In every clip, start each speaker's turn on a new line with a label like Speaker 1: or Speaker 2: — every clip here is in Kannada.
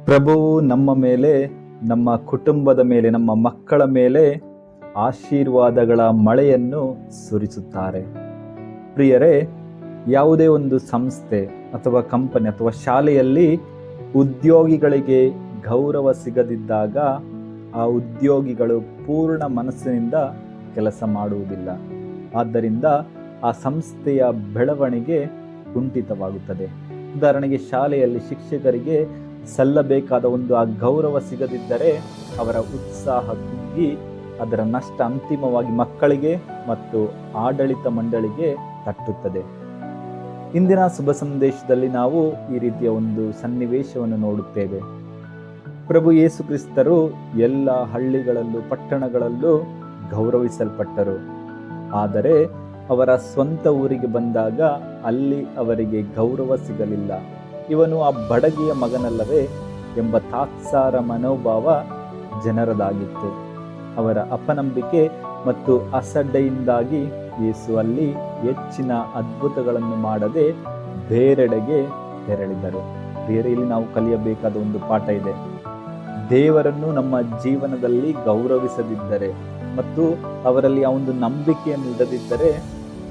Speaker 1: ಪ್ರಭುವು ನಮ್ಮ ಮೇಲೆ, ನಮ್ಮ ಕುಟುಂಬದ ಮೇಲೆ, ನಮ್ಮ ಮಕ್ಕಳ ಮೇಲೆ ಆಶೀರ್ವಾದಗಳ ಮಳೆಯನ್ನು ಸುರಿಸುತ್ತಾರೆ. ಪ್ರಿಯರೇ, ಯಾವುದೇ ಒಂದು ಸಂಸ್ಥೆ ಅಥವಾ ಕಂಪನಿ ಅಥವಾ ಶಾಲೆಯಲ್ಲಿ ಉದ್ಯೋಗಿಗಳಿಗೆ ಗೌರವ ಸಿಗದಿದ್ದಾಗ ಆ ಉದ್ಯೋಗಿಗಳು ಪೂರ್ಣ ಮನಸ್ಸಿನಿಂದ ಕೆಲಸ ಮಾಡುವುದಿಲ್ಲ. ಆದ್ದರಿಂದ ಆ ಸಂಸ್ಥೆಯ ಬೆಳವಣಿಗೆ ಕುಂಠಿತವಾಗುತ್ತದೆ. ಉದಾಹರಣೆಗೆ, ಶಾಲೆಯಲ್ಲಿ ಶಿಕ್ಷಕರಿಗೆ ಸಲ್ಲಬೇಕಾದ ಒಂದು ಆ ಗೌರವ ಸಿಗದಿದ್ದರೆ ಅವರ ಉತ್ಸಾಹ ಕುಗ್ಗಿ ಅದರ ನಷ್ಟ ಅಂತಿಮವಾಗಿ ಮಕ್ಕಳಿಗೆ ಮತ್ತು ಆಡಳಿತ ಮಂಡಳಿಗೆ ತಟ್ಟುತ್ತದೆ. ಇಂದಿನ ಶುಭ ಸಂದೇಶದಲ್ಲಿ ನಾವು ಈ ರೀತಿಯ ಒಂದು ಸನ್ನಿವೇಶವನ್ನು ನೋಡುತ್ತೇವೆ. ಪ್ರಭು ಯೇಸು ಕ್ರಿಸ್ತರು ಎಲ್ಲ ಹಳ್ಳಿಗಳಲ್ಲೂ ಪಟ್ಟಣಗಳಲ್ಲೂ ಗೌರವಿಸಲ್ಪಟ್ಟರು. ಆದರೆ ಅವರ ಸ್ವಂತ ಊರಿಗೆ ಬಂದಾಗ ಅಲ್ಲಿ ಅವರಿಗೆ ಗೌರವ ಸಿಗಲಿಲ್ಲ. ಇವನು ಆ ಬಡಗಿಯ ಮಗನಲ್ಲವೇ ಎಂಬ ತಾತ್ಸಾರ ಮನೋಭಾವ ಜನರದಾಗಿತ್ತು. ಅವರ ಅಪನಂಬಿಕೆ ಮತ್ತು ಅಸಡ್ಡೆಯಿಂದಾಗಿ ಯೇಸು ಅಲ್ಲಿ ಹೆಚ್ಚಿನ ಅದ್ಭುತಗಳನ್ನು ಮಾಡದೆ ಬೇರೆಡೆಗೆ ತೆರಳಿದರು. ಬೇರೆ ಇಲ್ಲಿ ನಾವು ಕಲಿಯಬೇಕಾದ ಒಂದು ಪಾಠ ಇದೆ. ದೇವರನ್ನು ನಮ್ಮ ಜೀವನದಲ್ಲಿ ಗೌರವಿಸದಿದ್ದರೆ ಮತ್ತು ಅವರಲ್ಲಿ ಆ ಒಂದು ನಂಬಿಕೆಯನ್ನು ಇಡದಿದ್ದರೆ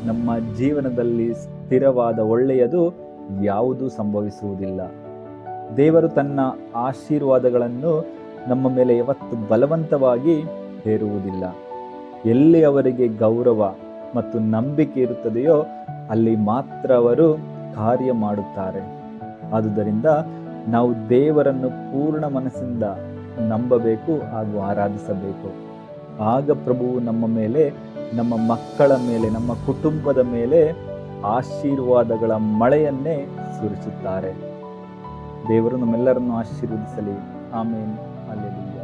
Speaker 1: ನಮ್ಮ ಜೀವನದಲ್ಲಿ ಸ್ಥಿರವಾದ ಒಳ್ಳೆಯದು ಯಾವುದೂ ಸಂಭವಿಸುವುದಿಲ್ಲ. ದೇವರು ತನ್ನ ಆಶೀರ್ವಾದಗಳನ್ನು ನಮ್ಮ ಮೇಲೆ ಯಾವತ್ತು ಬಲವಂತವಾಗಿ ಹೇರುವುದಿಲ್ಲ. ಎಲ್ಲಿ ಅವರಿಗೆ ಗೌರವ ಮತ್ತು ನಂಬಿಕೆ ಇರುತ್ತದೆಯೋ ಅಲ್ಲಿ ಮಾತ್ರ ಅವರು ಕಾರ್ಯ ಮಾಡುತ್ತಾರೆ. ಆದುದರಿಂದ ನಾವು ದೇವರನ್ನು ಪೂರ್ಣ ಮನಸ್ಸಿಂದ ನಂಬಬೇಕು ಹಾಗೂ ಆರಾಧಿಸಬೇಕು. ಆಗ ಪ್ರಭುವು ನಮ್ಮ ಮೇಲೆ, ನಮ್ಮ ಮಕ್ಕಳ ಮೇಲೆ, ನಮ್ಮ ಕುಟುಂಬದ ಮೇಲೆ ಆಶೀರ್ವಾದಗಳ ಮಳೆಯನ್ನೇ ಸುರಿಸುತ್ತಾರೆ. ದೇವರು ನಮ್ಮೆಲ್ಲರನ್ನು ಆಶೀರ್ವದಿಸಲಿ. ಆಮೇನ್. ಅಲ್ಲೆಲೂಯಾ.